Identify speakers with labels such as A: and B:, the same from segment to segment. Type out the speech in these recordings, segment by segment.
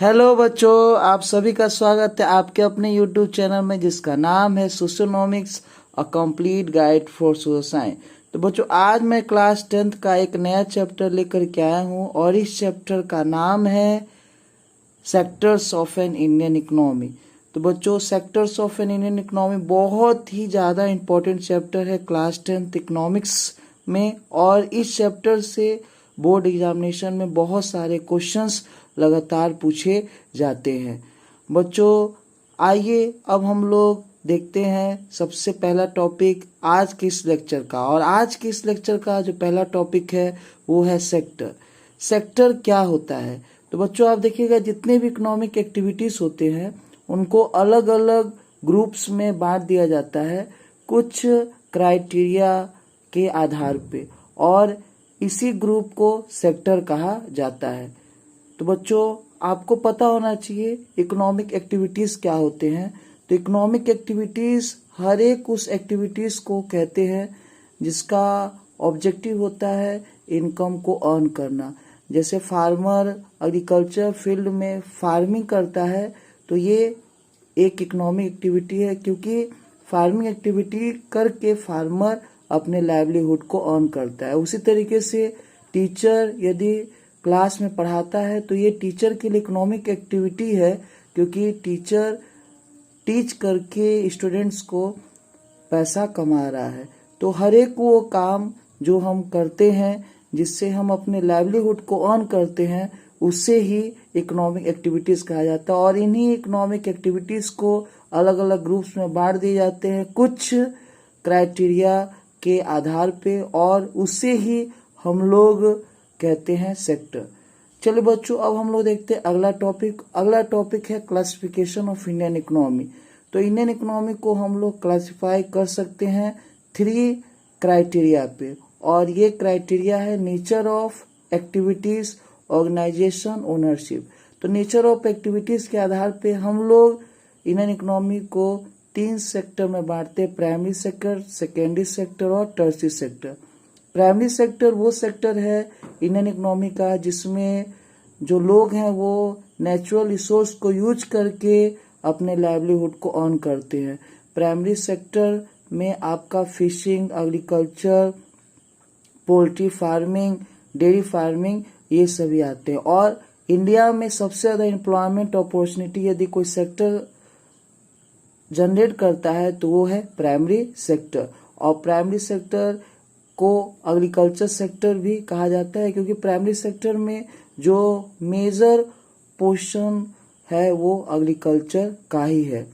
A: Hello बच्चों, आप सभी का स्वागत है आपके अपने यूट्यूब चैनल में जिसका नाम है socionomics a complete guide for social science. तो बच्चों, आज मैं क्लास 10th का एक नया चैप्टर लेकर के आया हूँ और इस चैप्टर का नाम है sectors of an Indian economy. तो बच्चों, sectors of an Indian economy बहुत ही ज़्यादा इम्पोर्टेंट चैप्टर है क्लास 10th इकोनॉमिक्स में, और इस चैप्टर से बोर्ड एग्जामिनेशन में बहुत सारे क्वेश्चंस लगातार पूछे जाते हैं। बच्चों, आइए अब हम लोग देखते हैं सबसे पहला टॉपिक आज के इस लेक्चर का। और आज के इस लेक्चर का जो पहला टॉपिक है वो है सेक्टर। सेक्टर क्या होता है? तो बच्चों, आप देखिएगा जितने भी इकोनॉमिक एक्टिविटीज होते हैं उनको अलग अलग ग्रुप्स में बांट दिया जाता है कुछ क्राइटेरिया के आधार पे, और इसी ग्रुप को सेक्टर कहा जाता है। तो बच्चों, आपको पता होना चाहिए इकोनॉमिक एक्टिविटीज क्या होते हैं। तो इकोनॉमिक एक्टिविटीज हर एक उस एक्टिविटीज को कहते हैं जिसका ऑब्जेक्टिव होता है इनकम को अर्न करना। जैसे फार्मर एग्रीकल्चर फील्ड में फार्मिंग करता है तो ये एक इकोनॉमिक एक्टिविटी है, क्योंकि फार्मिंग एक्टिविटी करके फार्मर अपने लाइवलीहुड को अर्न करता है। उसी तरीके से टीचर यदि क्लास में पढ़ाता है तो ये टीचर के लिए इकोनॉमिक एक्टिविटी है, क्योंकि टीचर टीच करके स्टूडेंट्स को पैसा कमा रहा है। तो हर एक वो काम जो हम करते हैं जिससे हम अपने लाइवलीहुड को अर्न करते हैं उससे ही इकोनॉमिक एक्टिविटीज कहा जाता है। और इन्हीं इकोनॉमिक एक्टिविटीज को अलग अलग ग्रुप्स में बांट दिए जाते हैं कुछ क्राइटेरिया के आधार पे, और उससे ही हम लोग कहते हैं सेक्टर। चलिए बच्चों, अब हम लोग देखते हैं अगला टॉपिक। अगला टॉपिक है क्लासिफिकेशन ऑफ इंडियन इकोनॉमी। तो इंडियन इकोनॉमी को हम लोग क्लासिफाई कर सकते हैं 3 क्राइटेरिया पे, और ये क्राइटेरिया है nature of activities, organisation, ownership. तो नेचर ऑफ एक्टिविटीज के आधार पे हम लोग इंडियन इकोनॉमी को 3 सेक्टर में बांटते हैं, प्राइमरी सेक्टर, सेकेंडरी सेक्टर और टर्शियरी सेक्टर। प्राइमरी सेक्टर वो सेक्टर है इंडियन इकोनॉमी का जिसमें जो लोग हैं वो नेचुरल रिसोर्स को यूज करके अपने लाइवलीहुड को अर्न करते हैं। प्राइमरी सेक्टर में आपका fishing, agriculture, poultry farming, dairy farming ये सभी आते हैं। और इंडिया में सबसे ज़्यादा एम्प्लॉयमेंट अपॉर्चुनिटी यदि कोई सेक्टर जनरेट करता है तो वो है प्राइमरी सेक्टर। और प्राइमरी सेक्टर को एग्रीकल्चर सेक्टर भी कहा जाता है, क्योंकि प्राइमरी सेक्टर में जो मेजर पोर्शन है वो एग्रीकल्चर का ही है।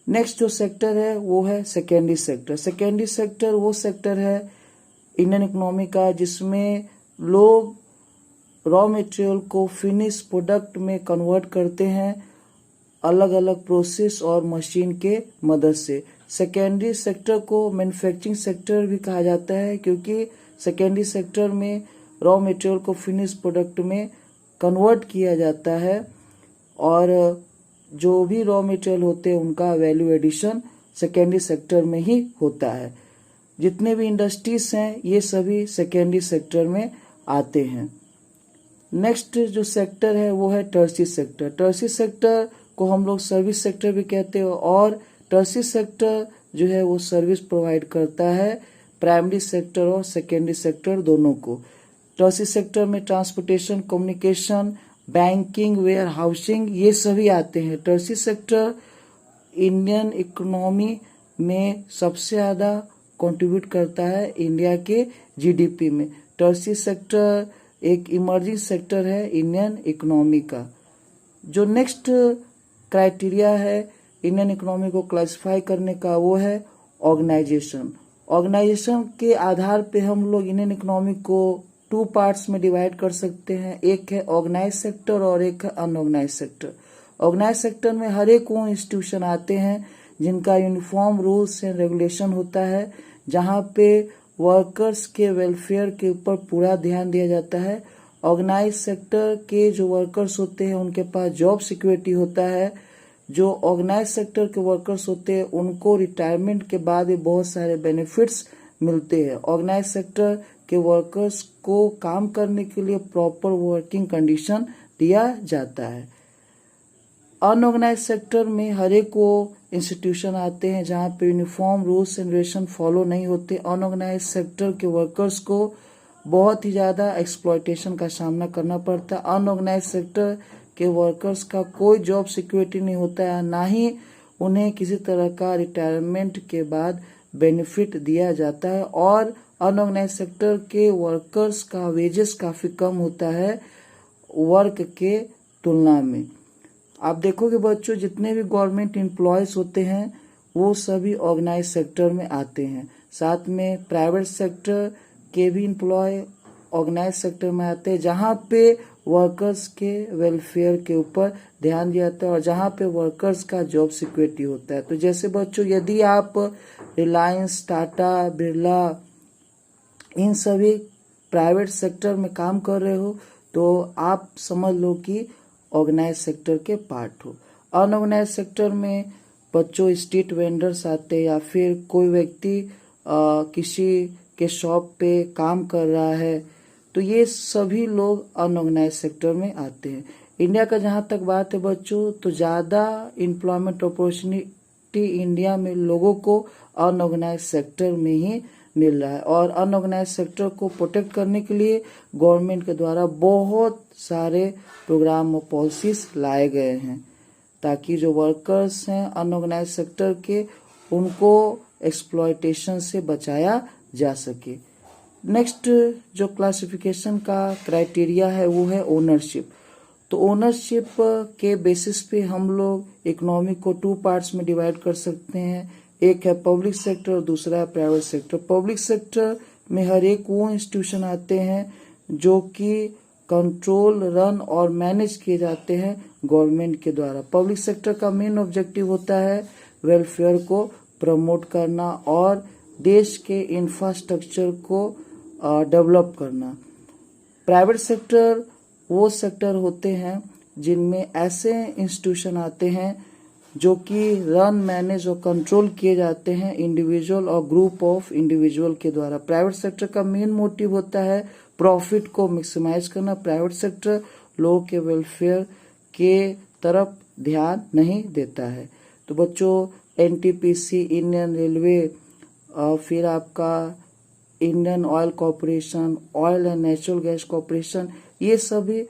A: नेक्स्ट जो सेक्टर है वो है सेकेंडरी सेक्टर। सेकेंडरी सेक्टर वो सेक्टर है इंडियन इकोनॉमी का जिसमें लोग रॉ मटेरियल को फिनिश प्रोडक्ट में कन्वर्ट करते हैं अलग अलग प्रोसेस और मशीन के मदद से। सेकेंडरी सेक्टर को मैन्युफैक्चरिंग सेक्टर भी कहा जाता है, क्योंकि सेकेंडरी सेक्टर में रॉ मटेरियल को फिनिश प्रोडक्ट में कन्वर्ट किया जाता है, और जो भी रॉ मटेरियल होते हैं उनका वैल्यू एडिशन सेकेंडरी सेक्टर में ही होता है। जितने भी इंडस्ट्रीज हैं ये सभी सेकेंडरी सेक्टर में आते हैं। नेक्स्ट जो सेक्टर है वो है टर्शियरी सेक्टर। टर्शियरी सेक्टर को हम लोग सर्विस सेक्टर भी कहते हैं, और टर्शियरी सेक्टर जो है वो सर्विस प्रोवाइड करता है प्राइमरी सेक्टर और सेकेंडरी सेक्टर दोनों को। टर्शियरी सेक्टर में transportation, communication, banking, warehousing ये सभी आते हैं। टर्शियरी सेक्टर इंडियन इकोनॉमी में सबसे ज़्यादा कंट्रीब्यूट करता है इंडिया के जीडीपी में। टर्शियरी सेक्टर एक इमर्जिंग सेक्टर है इंडियन इकोनॉमी का। जो नेक्स्ट क्राइटेरिया है इंडियन इकोनॉमी को क्लासिफाई करने का वो है ऑर्गेनाइजेशन। ऑर्गेनाइजेशन के आधार पे हम लोग इंडियन इकोनॉमी को 2 पार्ट्स में डिवाइड कर सकते हैं, एक है ऑर्गेनाइज सेक्टर और एक है अनऑर्गेनाइज सेक्टर। ऑर्गेनाइज सेक्टर में हर एक वो इंस्टीट्यूशन आते हैं जिनका यूनिफॉर्म रूल्स एंड रेगुलेशन होता है, जहाँ पे वर्कर्स के वेलफेयर के ऊपर पूरा ध्यान दिया जाता है। ऑर्गेनाइज सेक्टर के जो वर्कर्स होते हैं उनके पास जॉब सिक्योरिटी होता है। जो ऑर्गेनाइज सेक्टर के वर्कर्स होते हैं उनको रिटायरमेंट के बाद भी बहुत सारे बेनिफिट्स मिलते हैं। ऑर्गेनाइज सेक्टर के वर्कर्स को काम करने के लिए प्रॉपर वर्किंग कंडीशन दिया जाता है। अनऑर्गेनाइज सेक्टर में हर एक वो इंस्टीट्यूशन आते हैं जहाँ पे uniform rules and regulation follow नहीं होते। अनऑर्गेनाइज सेक्टर के वर्कर्स को बहुत ही ज़्यादा एक्सप्लॉयटेशन का सामना करना पड़ता है। अनऑर्गेनाइज सेक्टर के वर्कर्स का कोई जॉब सिक्योरिटी नहीं होता है, ना ही उन्हें किसी तरह का रिटायरमेंट के बाद बेनिफिट दिया जाता है। और अनऑर्गेनाइज सेक्टर के वर्कर्स का वेजेस काफ़ी कम होता है वर्क के तुलना में। आप देखोगे बच्चों, जितने भी गवर्नमेंट एम्प्लॉयज़ होते हैं वो सभी ऑर्गेनाइज सेक्टर में आते हैं। साथ में प्राइवेट सेक्टर के भी एम्प्लॉय ऑर्गेनाइज सेक्टर में आते हैं, जहाँ पे वर्कर्स के वेलफेयर के ऊपर ध्यान दिया जाता है और जहाँ पे वर्कर्स का जॉब सिक्योरिटी होता है। तो जैसे बच्चों, यदि आप रिलायंस, टाटा, बिरला इन सभी प्राइवेट सेक्टर में काम कर रहे हो तो आप समझ लो कि ऑर्गेनाइज सेक्टर के पार्ट हो। अनऑर्गेनाइज सेक्टर में बच्चों स्ट्रीट वेंडर्स आते हैं, या फिर कोई व्यक्ति किसी के शॉप पे काम कर रहा है, तो ये सभी लोग अनऑर्गेनाइज सेक्टर में आते हैं। इंडिया का जहाँ तक बात है बच्चों, तो ज़्यादा एम्प्लॉयमेंट अपॉर्चुनिटी इंडिया में लोगों को अनऑर्गेनाइज सेक्टर में ही मिल रहा है। और अनऑर्गेनाइज सेक्टर को प्रोटेक्ट करने के लिए गवर्नमेंट के द्वारा बहुत सारे प्रोग्राम और पॉलिसीज लाए गए हैं, ताकि जो वर्कर्स हैं अनऑर्गेनाइज सेक्टर के, उनको एक्सप्लॉयटेशन से बचाया जा सके। नेक्स्ट जो क्लासिफिकेशन का क्राइटेरिया है वो है ओनरशिप। तो ओनरशिप के बेसिस पे हम लोग इकोनॉमी को 2 पार्ट्स में डिवाइड कर सकते हैं। एक है पब्लिक सेक्टर और दूसरा है प्राइवेट सेक्टर। पब्लिक सेक्टर में हर एक वो इंस्टीट्यूशन आते हैं जो कि कंट्रोल, रन और मैनेज किए जाते हैं गवर्नमेंट के द्वारा। पब्लिक सेक्टर का मेन ऑब्जेक्टिव होता है वेलफेयर को प्रमोट करना और देश के इंफ्रास्ट्रक्चर को डेवलप करना। प्राइवेट सेक्टर वो सेक्टर होते हैं जिनमें ऐसे इंस्टीट्यूशन आते हैं जो कि रन, मैनेज और कंट्रोल किए जाते हैं इंडिविजुअल और ग्रुप ऑफ इंडिविजुअल के द्वारा। प्राइवेट सेक्टर का मेन मोटिव होता है प्रॉफिट को मैक्सिमाइज करना। प्राइवेट सेक्टर लोगों के वेलफेयर के तरफ ध्यान नहीं देता है। तो बच्चों, एनटीपीसी, इंडियन रेलवे, फिर आपका Indian oil corporation, oil and natural gas corporation, ये सभी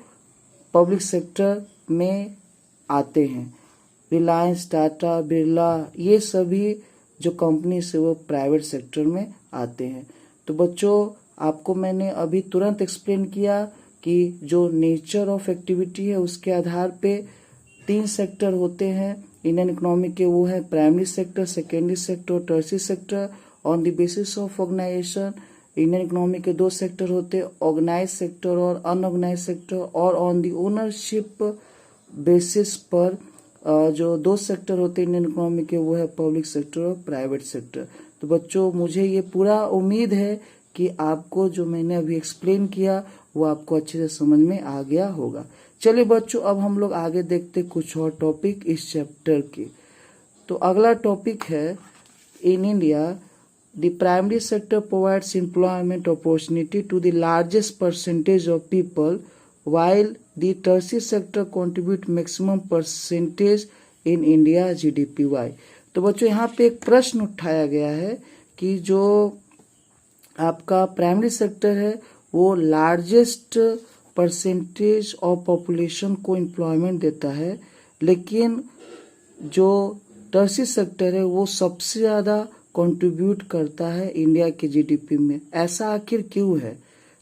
A: पब्लिक सेक्टर में आते हैं। रिलायंस, टाटा, बिरला, ये सभी जो कंपनी से वो प्राइवेट सेक्टर में आते हैं। तो बच्चों, आपको मैंने अभी तुरंत एक्सप्लेन किया कि जो नेचर ऑफ एक्टिविटी है उसके आधार पे 3 सेक्टर होते हैं इंडियन इकोनॉमी के, वो है प्राइमरी सेक्टर, सेकेंडरी सेक्टर और tertiary sector. On the basis of organisation Indian economy के 2 सेक्टर होते हैं, ऑर्गेनाइज सेक्टर और अनऑर्गेनाइज सेक्टर। और ऑन द ओनरशिप बेसिस पर जो 2 सेक्टर होते हैं इंडियन इकोनॉमी के, वो है पब्लिक सेक्टर और प्राइवेट सेक्टर। तो बच्चों, मुझे ये पूरा उम्मीद है कि आपको जो मैंने अभी एक्सप्लेन किया वो आपको अच्छे से समझ में आ गया होगा। चलिए बच्चों, अब हम लोग आगे देखते कुछ और टॉपिक इस चैप्टर के। तो अगला टॉपिक है, in India the primary sector provides employment opportunity to the largest percentage of people while the tertiary sector contribute maximum percentage in India GDPY। तो बच्चों, यहाँ पे एक प्रश्न उठाया गया है कि जो आपका प्राइमरी सेक्टर है वो लार्जेस्ट परसेंटेज ऑफ पॉपुलेशन को एम्प्लॉयमेंट देता है, लेकिन जो टर्शियरी सेक्टर है वो सबसे ज़्यादा कंट्रीब्यूट करता है इंडिया के जीडीपी में। ऐसा आखिर क्यों है?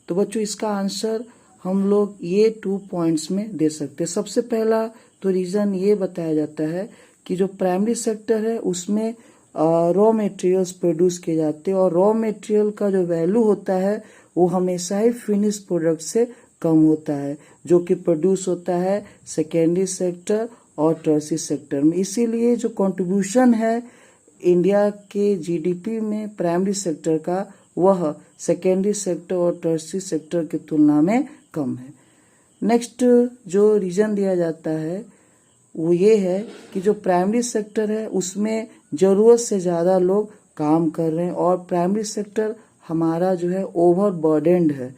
A: तो बच्चों, इसका आंसर हम लोग ये 2 पॉइंट्स में दे सकते हैं। सबसे पहला तो रीज़न ये बताया जाता है कि जो प्राइमरी सेक्टर है उसमें रॉ मटेरियल्स प्रोड्यूस किए जाते हैं और रॉ मटेरियल का जो वैल्यू होता है वो हमेशा ही फिनिश प्रोडक्ट से कम होता है, जो कि प्रोड्यूस होता है सेकेंडरी सेक्टर और टर्शियरी सेक्टर में। इसीलिए जो कंट्रीब्यूशन है इंडिया के जीडीपी में प्राइमरी सेक्टर का, वह सेकेंडरी सेक्टर और टर्शियरी सेक्टर की तुलना में कम है। नेक्स्ट जो रीजन दिया जाता है वो ये है कि जो प्राइमरी सेक्टर है उसमें ज़रूरत से ज़्यादा लोग काम कर रहे हैं और प्राइमरी सेक्टर हमारा जो है ओवरबर्डेंड है।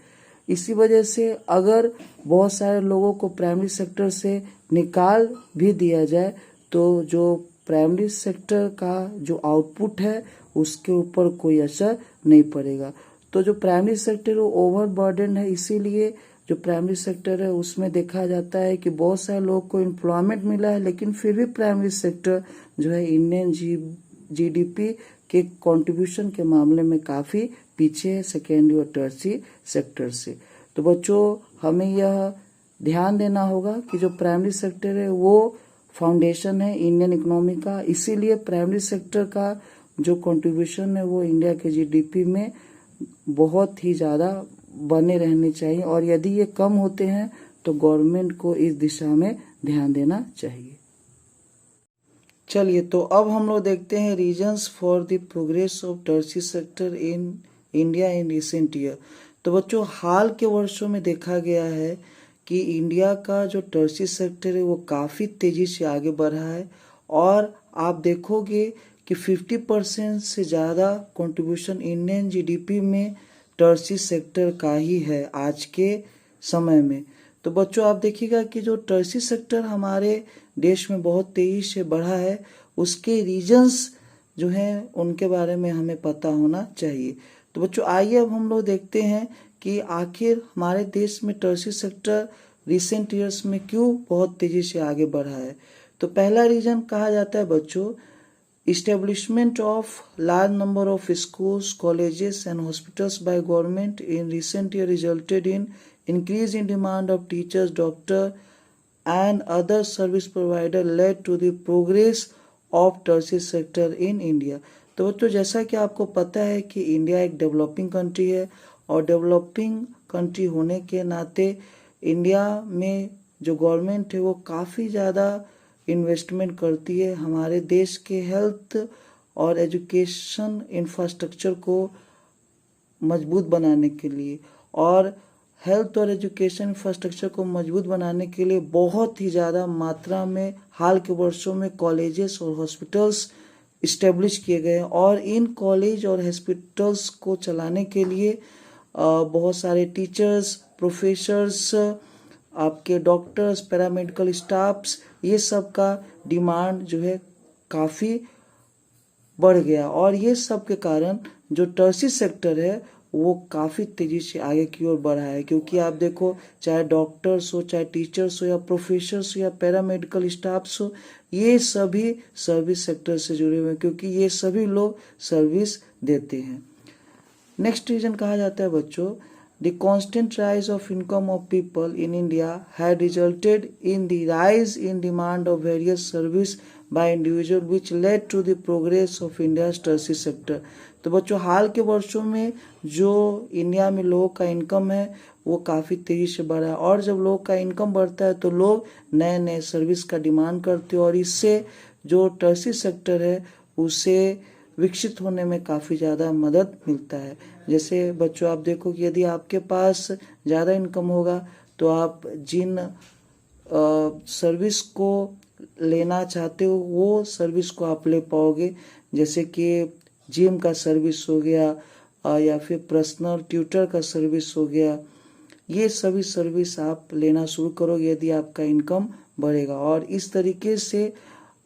A: इसी वजह से अगर बहुत सारे लोगों को प्राइमरी सेक्टर से निकाल भी दिया जाए तो जो प्राइमरी सेक्टर का जो आउटपुट है उसके ऊपर कोई असर नहीं पड़ेगा। तो जो प्राइमरी सेक्टर वो ओवरबर्डन है, इसीलिए जो प्राइमरी सेक्टर है उसमें देखा जाता है कि बहुत सारे लोगों को एम्प्लॉयमेंट मिला है, लेकिन फिर भी प्राइमरी सेक्टर जो है इंडियन जीडीपी के कंट्रीब्यूशन के मामले में काफ़ी पीछे है सेकेंडरी और टर्सरी सेक्टर से। तो बच्चों हमें यह ध्यान देना होगा कि जो प्राइमरी सेक्टर है वो फाउंडेशन है इंडियन इकोनॉमी का, इसीलिए प्राइमरी सेक्टर का जो कंट्रीब्यूशन है वो इंडिया के जीडीपी में बहुत ही ज़्यादा बने रहने चाहिए, और यदि ये कम होते हैं तो गवर्नमेंट को इस दिशा में ध्यान देना चाहिए। चलिए, तो अब हम लोग देखते हैं reasons for the progress of tertiary sector in India in recent year. तो बच्चों हाल के वर्षों में देखा गया है कि इंडिया का जो टर्सरी सेक्टर है वो काफ़ी तेज़ी से आगे बढ़ा है, और आप देखोगे कि 50% से ज़्यादा कंट्रीब्यूशन इंडियन जीडीपी में टर्सरी सेक्टर का ही है आज के समय में। तो बच्चों आप देखिएगा कि जो टर्सरी सेक्टर हमारे देश में बहुत तेज़ी से बढ़ा है, उसके रीजंस जो हैं उनके बारे में हमें पता होना चाहिए। तो बच्चों आइए अब हम लोग देखते हैं कि आखिर हमारे देश में टर्सरी सेक्टर रिसेंट ईयर्स में क्यों बहुत तेज़ी से आगे बढ़ा है। तो पहला रीजन कहा जाता है बच्चों, establishment of large number of schools, colleges and hospitals by government in recent year resulted in increase in demand of teachers, doctor and other service provider led to the progress of tertiary sector in India। तो जैसा कि आपको पता है कि India एक developing country है, और डेवलपिंग कंट्री होने के नाते इंडिया में जो गवर्नमेंट है वो काफ़ी ज़्यादा इन्वेस्टमेंट करती है हमारे देश के हेल्थ और एजुकेशन इंफ्रास्ट्रक्चर को मजबूत बनाने के लिए। और हेल्थ और एजुकेशन इंफ्रास्ट्रक्चर को मजबूत बनाने के लिए बहुत ही ज़्यादा मात्रा में हाल के वर्षों में कॉलेजेस और हॉस्पिटल्स इस्टेब्लिश किए गए हैं, और इन कॉलेज और हॉस्पिटल्स को चलाने के लिए बहुत सारे टीचर्स, प्रोफेसर्स, आपके डॉक्टर्स, पैरामेडिकल स्टाफ्स, ये सब का डिमांड जो है काफ़ी बढ़ गया, और ये सब के कारण जो टर्सरी सेक्टर है वो काफ़ी तेज़ी से आगे की ओर बढ़ा है। क्योंकि आप देखो चाहे डॉक्टर्स हो, चाहे टीचर्स हो, या प्रोफेसर्स हो, या पैरामेडिकल स्टाफ्स हो, ये सभी सर्विस सेक्टर से जुड़े हुए हैं, क्योंकि ये सभी लोग सर्विस देते हैं। नेक्स्ट रीजन कहा जाता है बच्चों, the constant rise of income of people in India had resulted in the rise in demand of various service by individual which led to the progress of India's tertiary sector। तो बच्चों हाल के वर्षों में जो इंडिया में लोगों का income है वो काफ़ी तेज़ी से बढ़ा है, और जब लोगों का इनकम बढ़ता है तो लोग नए नए सर्विस का डिमांड करते हैं, और इससे जो टर्सरी सेक्टर है उसे विकसित होने में काफ़ी ज़्यादा मदद मिलता है। जैसे बच्चों आप देखो कि यदि आपके पास ज़्यादा इनकम होगा तो आप जिन सर्विस को लेना चाहते हो वो सर्विस को आप ले पाओगे, जैसे कि जिम का सर्विस हो गया या फिर पर्सनल ट्यूटर का सर्विस हो गया। ये सभी सर्विस आप लेना शुरू करोगे यदि आपका इनकम बढ़ेगा, और इस तरीके से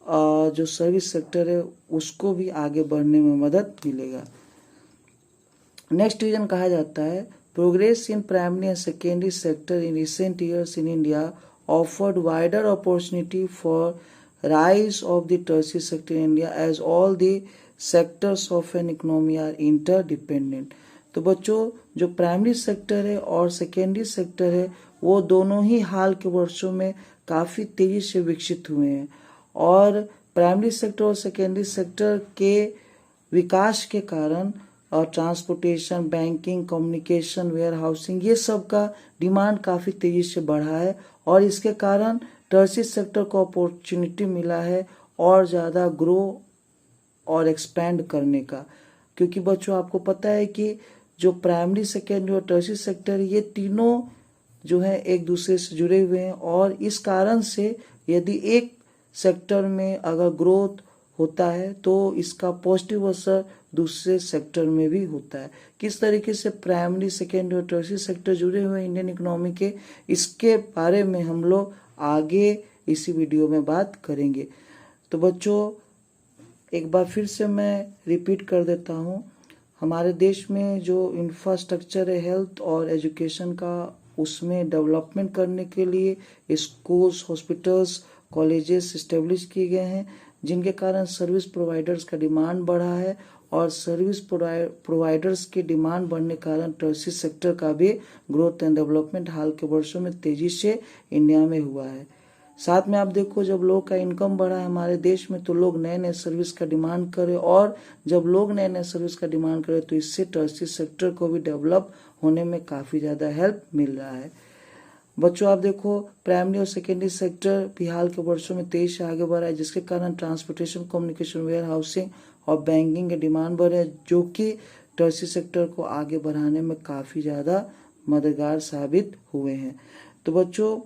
A: जो सर्विस सेक्टर है उसको भी आगे बढ़ने में मदद मिलेगा। नेक्स्ट रीजन कहा जाता है, progress in primary and secondary sector in recent years in India offered wider opportunity for rise of the tertiary sector in India as all the sectors of an economy are interdependent. तो बच्चों जो primary sector है और secondary sector है वो दोनों ही हाल के वर्षों में काफ़ी तेज़ी से विकसित हुए हैं, और प्राइमरी सेक्टर और सेकेंडरी सेक्टर के विकास के कारण और transportation, banking, communication, warehousing, ये सब का डिमांड काफ़ी तेज़ी से बढ़ा है, और इसके कारण टर्सरी सेक्टर को अपॉर्चुनिटी मिला है और ज़्यादा ग्रो और एक्सपेंड करने का। क्योंकि बच्चों आपको पता है कि जो प्राइमरी, सेकेंडरी और टर्सरी सेक्टर ये तीनों जो है एक दूसरे से जुड़े हुए हैं, और इस कारण से यदि एक सेक्टर में अगर ग्रोथ होता है तो इसका पॉजिटिव असर दूसरे सेक्टर में भी होता है। किस तरीके से प्राइमरी, सेकेंडरी और टर्शियरी सेक्टर जुड़े हुए हैं इंडियन इकोनॉमी के, इसके बारे में हम लोग आगे इसी वीडियो में बात करेंगे। तो बच्चों एक बार फिर से मैं रिपीट कर देता हूँ, हमारे देश में जो इंफ्रास्ट्रक्चर है हेल्थ और एजुकेशन का, उसमें डेवलपमेंट करने के लिए स्कूल्स, हॉस्पिटल्स, कॉलेजेस इस्टेब्लिश किए गए हैं, जिनके कारण सर्विस प्रोवाइडर्स का डिमांड बढ़ा है और सर्विस प्रोवाइडर्स की डिमांड बढ़ने के कारण टर्शियरी सेक्टर का भी ग्रोथ एंड डेवलपमेंट हाल के वर्षों में तेजी से इंडिया में हुआ है। साथ में आप देखो, जब लोगों का इनकम बढ़ा है हमारे देश में तो लोग नए नए सर्विस का डिमांड करें, और जब लोग नए नए सर्विस का डिमांड करें तो इससे टर्शियरी सेक्टर को भी डेवलप होने में काफ़ी ज़्यादा हेल्प मिल रहा है। बच्चों आप देखो, प्राइमरी और सेकेंडरी सेक्टर भी हाल के वर्षों में तेज से आगे बढ़ा है, जिसके कारण ट्रांसपोर्टेशन, कम्युनिकेशन, वेयर हाउसिंग और बैंकिंग के डिमांड बढ़े, जो कि टर्शियरी सेक्टर को आगे बढ़ाने में काफ़ी ज़्यादा मददगार साबित हुए हैं। तो बच्चों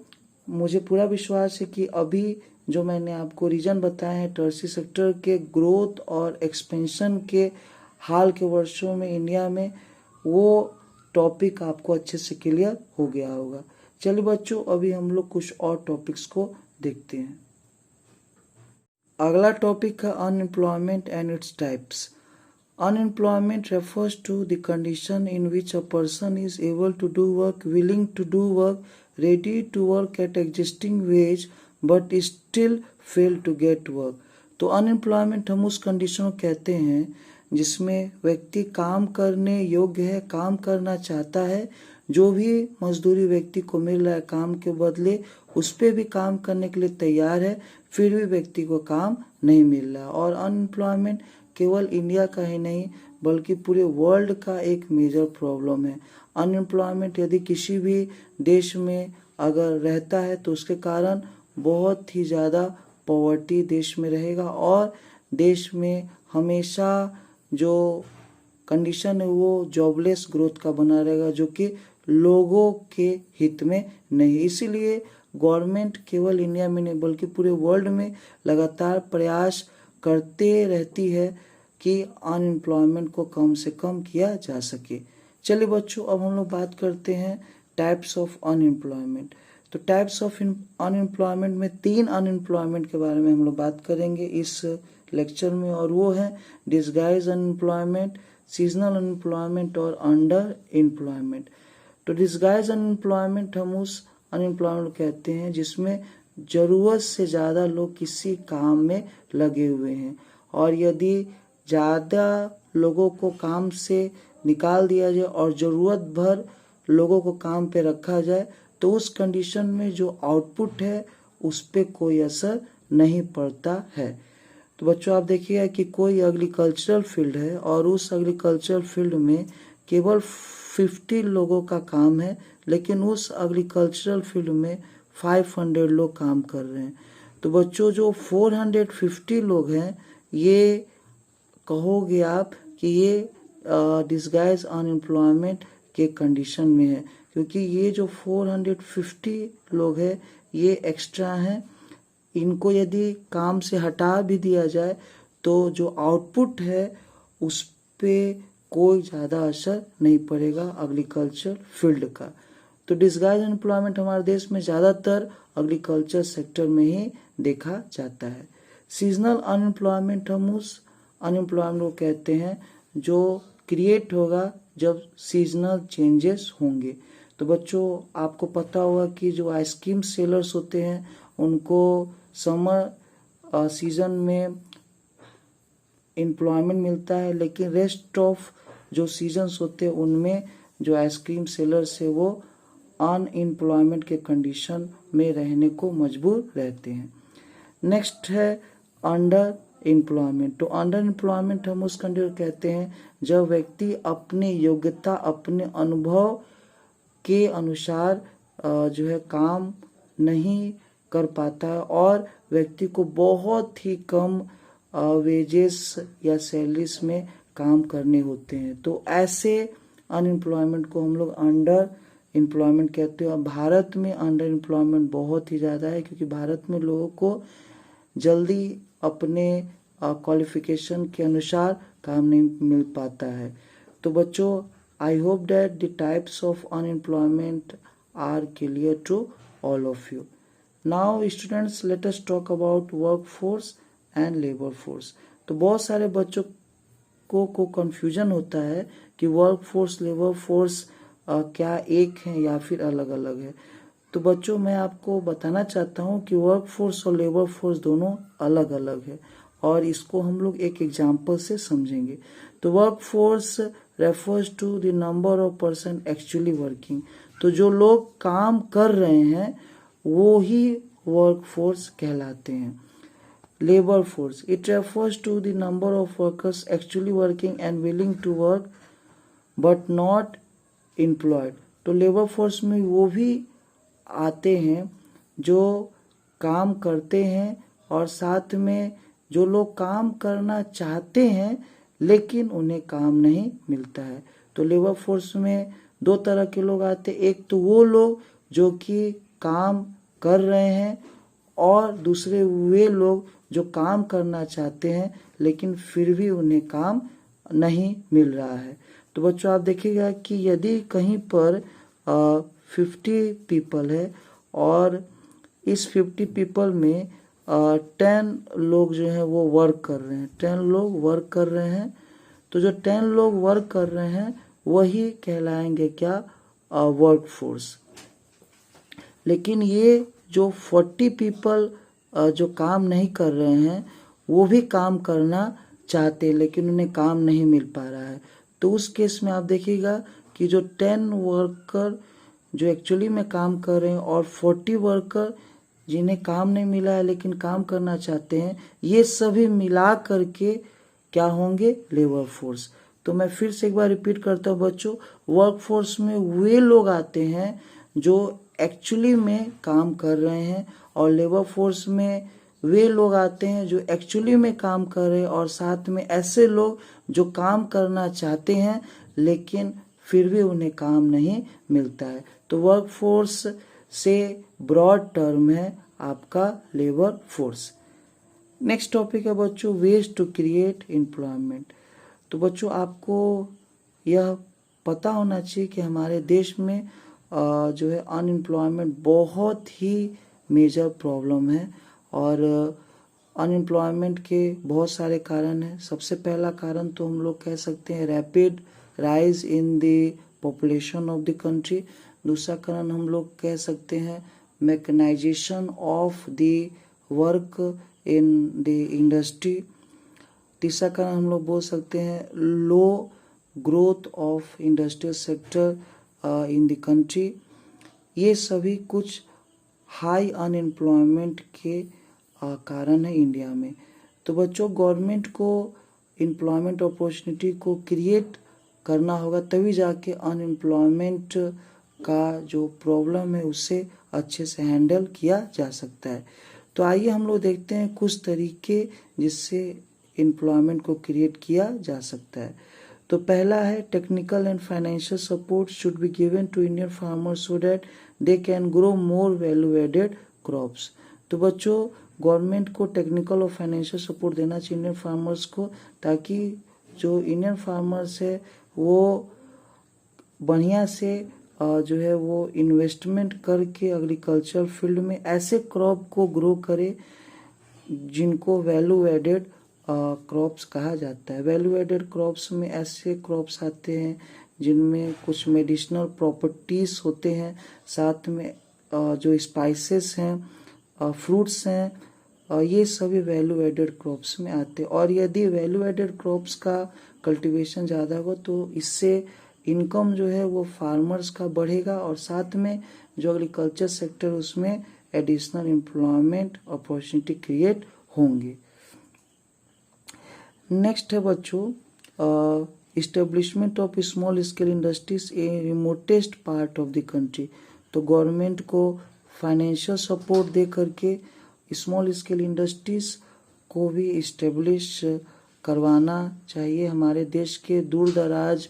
A: मुझे पूरा विश्वास है कि अभी जो मैंने आपको रीजन बताए हैं टर्शियरी सेक्टर के ग्रोथ और एक्सपेंशन के हाल के वर्षों में इंडिया में, वो टॉपिक आपको अच्छे से क्लियर हो गया होगा। चलिए बच्चों अभी हम लोग कुछ और टॉपिक्स को देखते हैं। अगला टॉपिक है unemployment and its types. Unemployment refers to the condition in which a person is able to do work, willing to do work, ready to work at existing wage but still fail to get work। तो unemployment हम उस condition को कहते हैं जिसमें व्यक्ति काम करने योग्य है, काम करना चाहता है, जो भी मजदूरी व्यक्ति को मिल रहा है काम के बदले उस पर भी काम करने के लिए तैयार है, फिर भी व्यक्ति को काम नहीं मिल रहा। और अनएम्प्लॉयमेंट केवल इंडिया का ही नहीं बल्कि पूरे वर्ल्ड का एक मेजर प्रॉब्लम है। अनएम्प्लॉयमेंट यदि किसी भी देश में अगर रहता है तो उसके कारण बहुत ही ज़्यादा पॉवर्टी देश में रहेगा और देश में हमेशा जो कंडीशन है वो जॉबलेस ग्रोथ का बना रहेगा, जो कि लोगों के हित में नहीं। इसीलिए गवर्नमेंट केवल इंडिया में नहीं बल्कि पूरे वर्ल्ड में लगातार प्रयास करते रहती है कि अनएम्प्लॉयमेंट को कम से कम किया जा सके। चलिए बच्चों अब हम लोग बात करते हैं टाइप्स ऑफ अनएम्प्लॉयमेंट। तो टाइप्स ऑफ अनएम्प्लॉयमेंट में 3 अनएम्प्लॉयमेंट के बारे में हम लोग बात करेंगे इस लेक्चर में, और वो है डिसगाइज अनएम्प्लॉयमेंट, सीजनल अनएम्प्लॉयमेंट और अंडर एम्प्लॉयमेंट। तो डिसगाइज अनएम्प्लॉयमेंट हम उस अनएम्प्लॉयमेंट कहते हैं जिसमें जरूरत से ज़्यादा लोग किसी काम में लगे हुए हैं, और यदि ज़्यादा लोगों को काम से निकाल दिया जाए और ज़रूरत भर लोगों को काम पे रखा जाए तो उस कंडीशन में जो आउटपुट है उस पे कोई असर नहीं पड़ता है। तो बच्चों आप देखिएगा कि कोई एग्रीकल्चरल फील्ड है और उस एग्रीकल्चरल फील्ड में केवल 50 लोगों का काम है, लेकिन उस एग्रीकल्चरल फील्ड में 500 लोग काम कर रहे हैं। तो बच्चों जो 450 लोग हैं ये कहोगे आप कि ये डिसगाइज अनएम्प्लॉयमेंट के कंडीशन में है, क्योंकि ये जो 450 लोग हैं ये एक्स्ट्रा हैं। इनको यदि काम से हटा भी दिया जाए तो जो आउटपुट है उस पे कोई ज़्यादा असर नहीं पड़ेगा एग्रीकल्चर फील्ड का। तो डिसगाइज अनएम्प्लॉयमेंट हमारे देश में ज़्यादातर एग्रीकल्चर सेक्टर में ही देखा जाता है। सीजनल अनएम्प्लॉयमेंट हम उस अनएम्प्लॉयमेंट को कहते हैं जो क्रिएट होगा जब सीजनल चेंजेस होंगे। तो बच्चों आपको पता होगा कि जो आइसक्रीम सेलर्स होते हैं उनको समर सीजन में एम्प्लॉयमेंट मिलता है, लेकिन रेस्ट ऑफ जो सीजन्स होते हैं उनमें जो आइसक्रीम सेलर्स है वो अनएम्प्लॉयमेंट के कंडीशन में रहने को मजबूर रहते हैं। नेक्स्ट है अंडर एम्प्लॉयमेंट। तो अंडर एम्प्लॉयमेंट हम उस कंडीशन कहते हैं जब व्यक्ति अपनी योग्यता, अपने अनुभव के अनुसार जो है काम नहीं कर पाता है और व्यक्ति को बहुत ही कम वेजेस या सैलरीज में काम करने होते हैं। तो ऐसे अनएम्प्लॉयमेंट को हम लोग अंडर एम्प्लॉयमेंट कहते हैं। और भारत में अंडर एम्प्लॉयमेंट बहुत ही ज़्यादा है, क्योंकि भारत में लोगों को जल्दी अपने क्वालिफिकेशन के अनुसार काम नहीं मिल पाता है। तो बच्चों, I hope that the types of unemployment are clear to all of you. Now students, let us talk about workforce and labour force. तो बहुत सारे बच्चों को कंफ्यूजन होता है कि वर्क फोर्स लेबर फोर्स क्या एक है या फिर अलग अलग है। तो बच्चों, मैं आपको बताना चाहता हूँ कि वर्क फोर्स और लेबर फोर्स दोनों अलग अलग है, और इसको हम लोग एक एग्जाम्पल से समझेंगे। तो workforce refers to the number of person actually working. तो जो लोग काम कर रहे हैं वो ही वर्क फोर्स कहलाते हैं। Labour force, it refers to the number of workers actually working and willing to work but not employed. तो लेबर फोर्स में वो भी आते हैं जो काम करते हैं और साथ में जो लोग काम करना चाहते हैं लेकिन उन्हें काम नहीं मिलता है। तो लेबर फोर्स में दो तरह के लोग आते हैं, एक तो वो लोग जो कि काम कर रहे हैं और दूसरे वे लोग जो काम करना चाहते हैं लेकिन फिर भी उन्हें काम नहीं मिल रहा है। तो बच्चों, आप देखिएगा कि यदि कहीं पर 50 पीपल है और इस 50 पीपल में 10 लोग जो है वो वर्क कर रहे हैं, 10 लोग वर्क कर रहे हैं, तो जो 10 लोग वर्क कर रहे हैं वही कहलाएंगे क्या? Work force. लेकिन ये जो 40 पीपल जो काम नहीं कर रहे हैं वो भी काम करना चाहते हैं लेकिन उन्हें काम नहीं मिल पा रहा है। तो उस केस में आप देखिएगा कि जो 10 वर्कर जो एक्चुअली में काम कर रहे हैं और 40 वर्कर जिन्हें काम नहीं मिला है लेकिन काम करना चाहते हैं, ये सभी मिला करके क्या होंगे? Labour force. तो मैं फिर से एक बार रिपीट करता हूँ बच्चों, वर्क फोर्स में वे लोग आते हैं जो एक्चुअली में काम कर रहे हैं और लेबर फोर्स में वे लोग आते हैं जो एक्चुअली में काम कर रहे हैं और साथ में ऐसे लोग जो काम करना चाहते हैं लेकिन फिर भी उन्हें काम नहीं मिलता है। तो वर्क फोर्स से ब्रॉड टर्म है आपका लेबर फोर्स। नेक्स्ट टॉपिक है बच्चों, वेज टू क्रिएट एम्प्लॉयमेंट। तो बच्चों, आपको यह पता होना चाहिए कि हमारे देश में जो है अनएम्प्लॉयमेंट बहुत ही मेजर प्रॉब्लम है और अनएम्प्लॉयमेंट के बहुत सारे कारण हैं। सबसे पहला कारण तो हम लोग कह सकते हैं rapid rise in the population of the country. दूसरा कारण हम लोग कह सकते हैं mechanisation of the work in the industry. तीसरा कारण हम लोग बोल सकते हैं low growth of industrial sector in the country. ये सभी कुछ हाई अनएम्प्लॉयमेंट के कारण है इंडिया में। तो बच्चों, गवर्नमेंट को एम्प्लॉयमेंट अपॉर्चुनिटी को क्रिएट करना होगा, तभी जाके अनएम्प्लॉयमेंट का जो प्रॉब्लम है उससे अच्छे से हैंडल किया जा सकता है। तो आइए हम लोग देखते हैं कुछ तरीके जिससे एम्प्लॉयमेंट को क्रिएट किया जा सकता है। तो पहला है technical and financial support should be given to Indian farmers so that they can grow more value added crops. तो बच्चों, गवर्नमेंट को टेक्निकल और फाइनेंशियल सपोर्ट देना चाहिए इंडियन फार्मर्स को, ताकि जो इंडियन फार्मर्स है वो बढ़िया से जो है वो इन्वेस्टमेंट करके एग्रीकल्चर फील्ड में ऐसे क्रॉप को ग्रो करे जिनको वैल्यू एडेड क्रॉप्स कहा जाता है। वैल्यू एडेड क्रॉप्स में ऐसे क्रॉप्स आते हैं जिनमें कुछ मेडिसिनल प्रॉपर्टीज होते हैं, साथ में जो स्पाइसेस हैं, फ्रूट्स हैं, ये सभी वैल्यू एडेड क्रॉप्स में आते हैं। और यदि वैल्यू एडेड क्रॉप्स का कल्टीवेशन ज़्यादा हो तो इससे इनकम जो है वो फार्मर्स का बढ़ेगा और साथ में जो एग्रीकल्चर सेक्टर उसमें एडिशनल एम्प्लॉयमेंट अपॉर्चुनिटी क्रिएट होंगे। नेक्स्ट है बच्चों, establishment of small scale industries in remotest part of the country. तो गवर्नमेंट को फाइनेंशियल सपोर्ट दे करके स्मॉल स्केल इंडस्ट्रीज को भी इस्टेब्लिश करवाना चाहिए हमारे देश के दूर दराज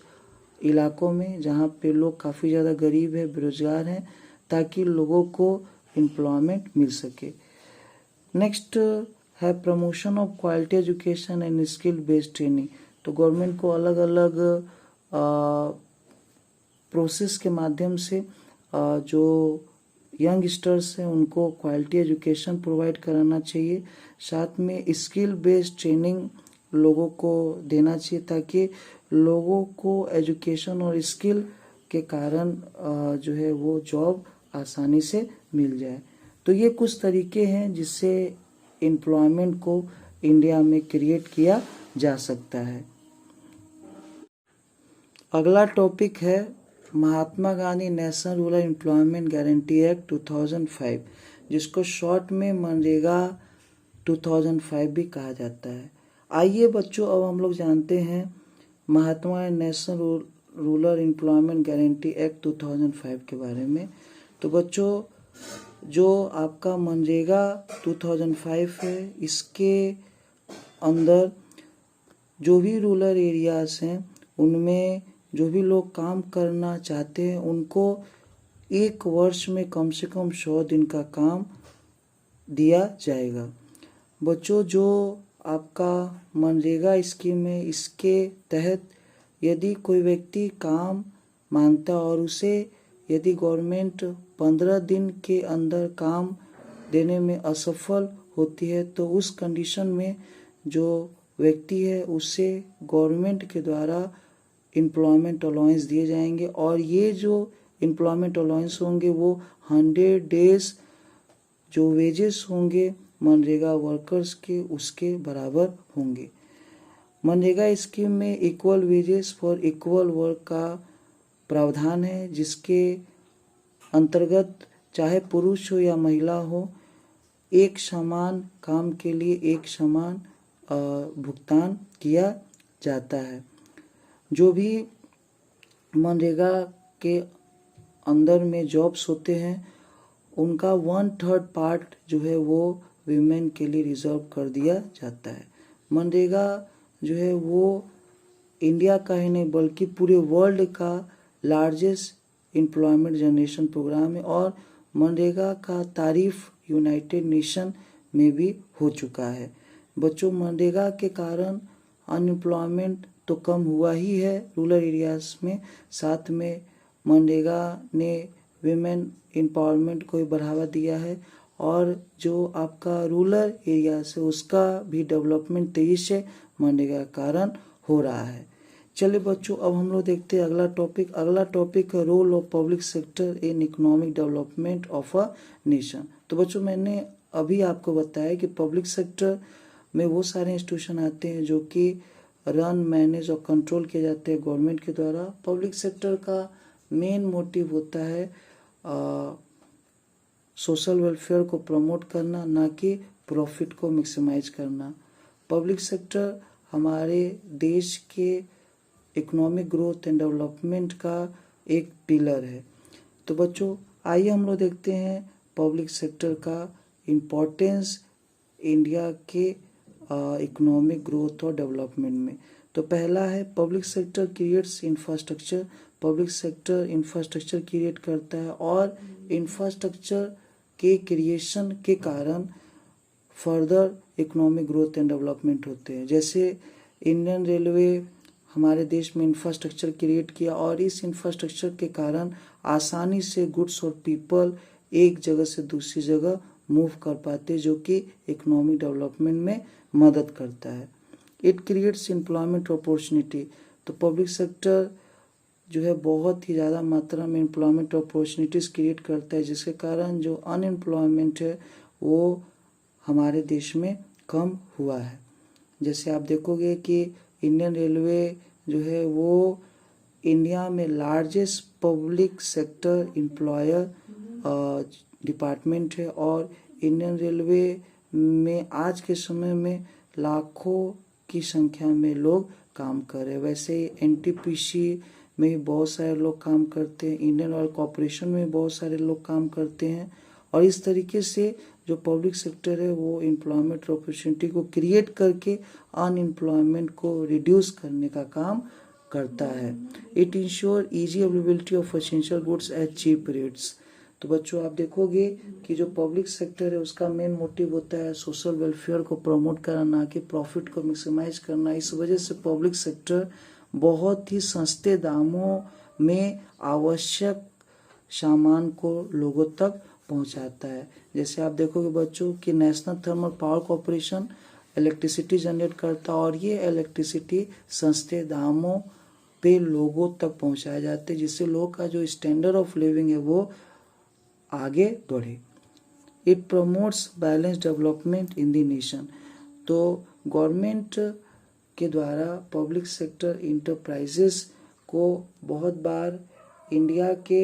A: इलाकों में, जहाँ पे लोग काफ़ी ज़्यादा गरीब है, बेरोजगार हैं, ताकि लोगों को एम्प्लॉयमेंट मिल सके। नेक्स्ट है promotion of quality education and skill based training. तो गवर्नमेंट को अलग अलग प्रोसेस के माध्यम से जो यंगस्टर्स हैं उनको क्वालिटी एजुकेशन प्रोवाइड कराना चाहिए। साथ में स्किल बेस्ड ट्रेनिंग लोगों को देना चाहिए ताकि लोगों को एजुकेशन और स्किल के कारण जो है वो जॉब आसानी से मिल जाए। तो ये कुछ तरीके हैं जिससे एम्प्लॉयमेंट को इंडिया में क्रिएट किया जा सकता है। अगला टॉपिक है Mahatma Gandhi National Rural Employment Guarantee Act 2005, जिसको शॉर्ट में मनरेगा 2005 भी कहा जाता है। आइए बच्चों, अब हम लोग जानते हैं Mahatma National Rural Employment Guarantee Act 2005 के बारे में। तो बच्चों, जो आपका मनरेगा 2005 है, इसके अंदर जो भी रूरल एरियाज हैं उनमें जो भी लोग काम करना चाहते हैं उनको 1 वर्ष में कम से कम 100 दिन का काम दिया जाएगा। बच्चों, जो आपका मनरेगा स्कीम है, इसके तहत यदि कोई व्यक्ति काम मांगता और उसे यदि गवर्नमेंट 15 दिन के अंदर काम देने में असफल होती है तो उस कंडीशन में जो व्यक्ति है उसे गवर्नमेंट के द्वारा एम्प्लॉयमेंट अलाउंस दिए जाएंगे। और ये जो एम्प्लॉयमेंट अलाउंस होंगे वो 100 डेज जो वेजेस होंगे मनरेगा वर्कर्स के उसके बराबर होंगे। मनरेगा स्कीम में equal wages for equal work का प्रावधान है, जिसके अंतर्गत चाहे पुरुष हो या महिला हो, एक समान काम के लिए एक समान भुगतान किया जाता है। जो भी मनरेगा के अंदर में जॉब्स होते हैं उनका 1/3 पार्ट जो है वो वीमेन के लिए रिजर्व कर दिया जाता है। मनरेगा जो है वो इंडिया का ही नहीं बल्कि पूरे वर्ल्ड का लार्जेस्ट एम्प्लॉयमेंट जनरेशन प्रोग्राम है और मनरेगा का तारीफ यूनाइटेड नेशन में भी हो चुका है। बच्चों, मनरेगा के कारण अनएम्प्लॉयमेंट तो कम हुआ ही है रूरल एरियाज में, साथ में मनरेगा ने विमेन एम्पावरमेंट को भी बढ़ावा दिया है और जो आपका रूरल एरिया है उसका भी डेवलपमेंट तेजी से मनरेगा के कारण हो रहा है। चलिए बच्चों, अब हम लोग देखते हैं अगला टॉपिक। अगला टॉपिक है role of public sector in economic development of a nation. तो बच्चों, मैंने अभी आपको बताया कि पब्लिक सेक्टर में वो सारे इंस्टीट्यूशन आते हैं जो कि रन, मैनेज और कंट्रोल किए जाते हैं गवर्नमेंट के द्वारा। पब्लिक सेक्टर का मेन मोटिव होता है सोशल वेलफेयर को प्रमोट करना, ना कि प्रॉफिट को मैक्सिमाइज करना। पब्लिक सेक्टर हमारे देश के इकोनॉमिक ग्रोथ एंड डेवलपमेंट का एक पिलर है। तो बच्चों, आइए हम लोग देखते हैं पब्लिक सेक्टर का इम्पोर्टेंस इंडिया के इकोनॉमिक ग्रोथ और डेवलपमेंट में। तो पहला है public sector creates infrastructure. Public sector infrastructure create करता है और इंफ्रास्ट्रक्चर के क्रिएशन के कारण further economic growth and development होते हैं। जैसे इंडियन रेलवे हमारे देश में इंफ्रास्ट्रक्चर क्रिएट किया और इस इंफ्रास्ट्रक्चर के कारण आसानी से गुड्स और पीपल एक जगह से दूसरी जगह मूव कर पाते, जो कि इकोनॉमिक डेवलपमेंट में मदद करता है। It creates employment opportunity. तो पब्लिक सेक्टर जो है बहुत ही ज़्यादा मात्रा में एम्प्लॉयमेंट अपॉर्चुनिटीज़ क्रिएट करता है, जिसके कारण जो अनएम्प्लॉयमेंट है वो हमारे देश में कम हुआ है। जैसे आप देखोगे कि इंडियन रेलवे जो है वो इंडिया में largest public sector employer department है और इंडियन रेलवे में आज के समय में लाखों की संख्या में लोग काम कर रहे हैं। वैसे ही एनटीपीसी में भी बहुत सारे लोग काम करते हैं, इंडियन ऑयल कॉरपोरेशन में बहुत सारे लोग काम करते हैं और इस तरीके से जो पब्लिक सेक्टर है वो एम्प्लॉयमेंट अपॉर्चुनिटी को क्रिएट करके अनएम्प्लॉयमेंट को रिड्यूस करने का काम करता है। It ensure easy availability of essential goods at cheap rates. तो बच्चों आप देखोगे कि जो पब्लिक सेक्टर है उसका मेन मोटिव होता है सोशल वेलफेयर को प्रमोट करना, कि प्रॉफिट को मैक्सिमाइज करना। इस वजह से पब्लिक सेक्टर बहुत ही सस्ते दामों में आवश्यक सामान को लोगों तक पहुंचाता है। जैसे आप देखोगे बच्चों कि national thermal power corporation electricity generate करता है और ये इलेक्ट्रिसिटी सस्ते दामों पे लोगों तक पहुंचाए जाते हैं, जिससे लोगों का जो स्टैंडर्ड ऑफ लिविंग है वो आगे बढ़े। It promotes balance development in the nation. तो गवर्नमेंट के द्वारा पब्लिक सेक्टर इंटरप्राइजेस को बहुत बार इंडिया के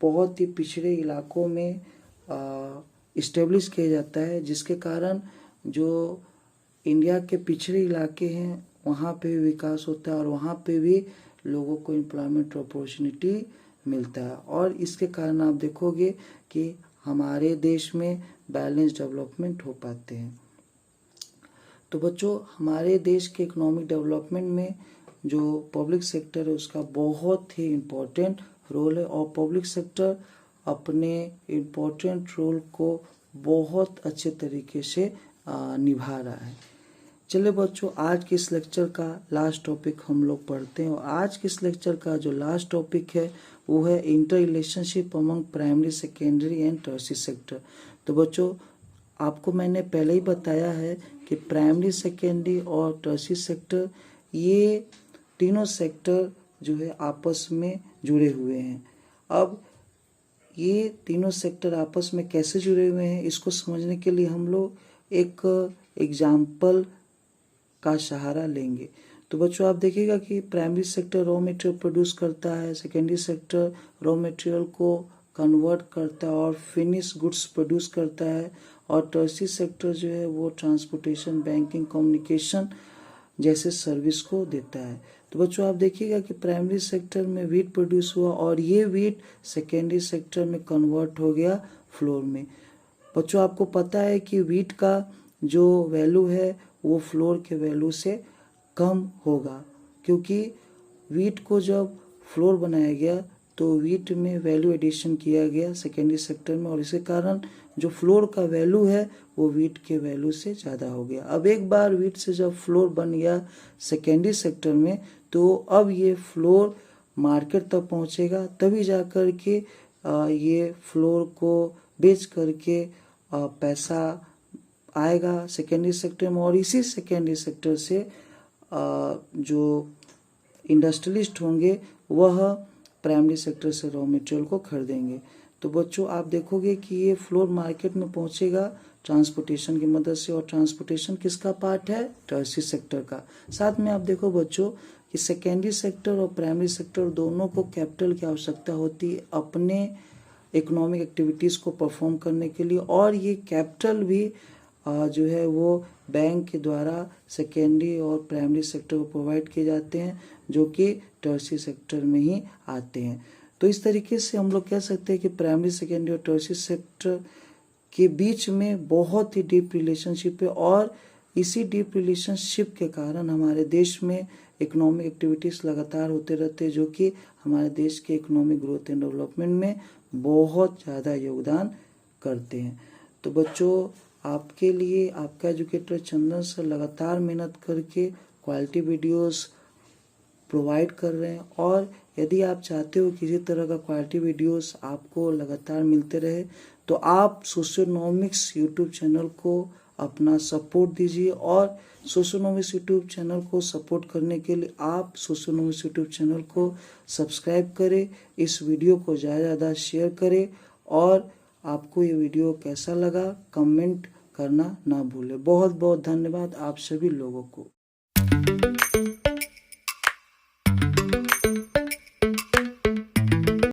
A: बहुत ही पिछड़े इलाकों में इस्टेब्लिश किया जाता है, जिसके कारण जो इंडिया के पिछड़े इलाके हैं वहाँ पे भी विकास होता है और वहाँ पे भी लोगों को एम्प्लॉयमेंट अपॉर्चुनिटी मिलता है। और इसके कारण आप देखोगे कि हमारे देश में बैलेंस डेवलपमेंट हो पाते हैं। तो बच्चों हमारे देश के इकोनॉमिक डेवलपमेंट में जो पब्लिक सेक्टर है उसका बहुत ही इम्पोर्टेंट रोल है और पब्लिक सेक्टर अपने इम्पोर्टेंट रोल को बहुत अच्छे तरीके से निभा रहा है। चलिए बच्चों आज के इस लेक्चर का लास्ट टॉपिक हम लोग पढ़ते हैं और आज के इस लेक्चर का जो लास्ट टॉपिक है वो है inter relationship among primary secondary and tertiary sector. तो बच्चों आपको मैंने पहले ही बताया है कि प्राइमरी सेकेंडरी और टर्शियरी सेक्टर ये तीनों सेक्टर जो है आपस में जुड़े हुए हैं। अब ये तीनों सेक्टर आपस में कैसे जुड़े हुए हैं इसको समझने के लिए हम लोग एक एग्जाम्पल का सहारा लेंगे। तो बच्चों आप देखिएगा कि primary sector raw material produce करता है, सेकेंडरी सेक्टर रॉ मटेरियल को कन्वर्ट करता है और फिनिश गुड्स प्रोड्यूस करता है और टर्शियरी सेक्टर जो है वो ट्रांसपोर्टेशन, बैंकिंग, कम्युनिकेशन जैसे सर्विस को देता है। तो बच्चों आप देखिएगा कि प्राइमरी सेक्टर में वीट प्रोड्यूस हुआ और ये वीट सेकेंडरी सेक्टर में कन्वर्ट हो गया फ्लोर में। बच्चों आपको पता है कि वीट का जो वैल्यू है वो फ्लोर के वैल्यू से कम होगा, क्योंकि वीट को जब फ्लोर बनाया गया तो वीट में वैल्यू एडिशन किया गया सेकेंडरी सेक्टर में और इसी कारण जो फ्लोर का वैल्यू है वो वीट के वैल्यू से ज़्यादा हो गया। अब एक बार वीट से जब फ्लोर बन गया सेकेंडरी सेक्टर में तो अब ये फ्लोर मार्केट तक पहुंचेगा, तभी जा कर के ये फ्लोर को बेच करके पैसा आएगा सेकेंडरी सेक्टर में और इसी सेकेंडरी सेक्टर से जो इंडस्ट्रियलिस्ट होंगे वह प्राइमरी सेक्टर से रॉ मटेरियल को खरीदेंगे। तो बच्चों आप देखोगे कि ये फ्लोर मार्केट में पहुंचेगा ट्रांसपोर्टेशन की मदद से और ट्रांसपोर्टेशन किसका पार्ट है? टर्शियरी सेक्टर का। साथ में आप देखो बच्चों कि सेकेंडरी सेक्टर और प्राइमरी सेक्टर दोनों को कैपिटल की आवश्यकता होती है अपने इकोनॉमिक एक्टिविटीज़ को परफॉर्म करने के लिए और ये कैपिटल भी जो है वो बैंक के द्वारा सेकेंडरी और प्राइमरी सेक्टर को प्रोवाइड किए जाते हैं जो कि टर्शियरी सेक्टर में ही आते हैं। तो इस तरीके से हम लोग कह सकते हैं कि प्राइमरी, सेकेंडरी और टर्शियरी सेक्टर के बीच में बहुत ही डीप रिलेशनशिप है और इसी डीप रिलेशनशिप के कारण हमारे देश में इकोनॉमिक एक्टिविटीज़ लगातार होते रहते हैं जो कि हमारे देश के इकोनॉमिक ग्रोथ एंड डेवलपमेंट में बहुत ज़्यादा योगदान करते हैं। तो बच्चों आपके लिए आपका एजुकेटर चंदन सर लगातार मेहनत करके क्वालिटी वीडियोस प्रोवाइड कर रहे हैं और यदि आप चाहते हो किसी तरह का क्वालिटी वीडियोस आपको लगातार मिलते रहे तो आप सोशियोनॉमिक्स यूट्यूब चैनल को अपना सपोर्ट दीजिए और सोशियोनॉमिक्स यूट्यूब चैनल को सपोर्ट करने के लिए आप सोशियोनॉमिक्स यूट्यूब चैनल को सब्सक्राइब करें, इस वीडियो को ज़्यादा शेयर करें और आपको ये वीडियो कैसा लगा कमेंट करना ना भूलें। बहुत बहुत धन्यवाद आप सभी लोगों को।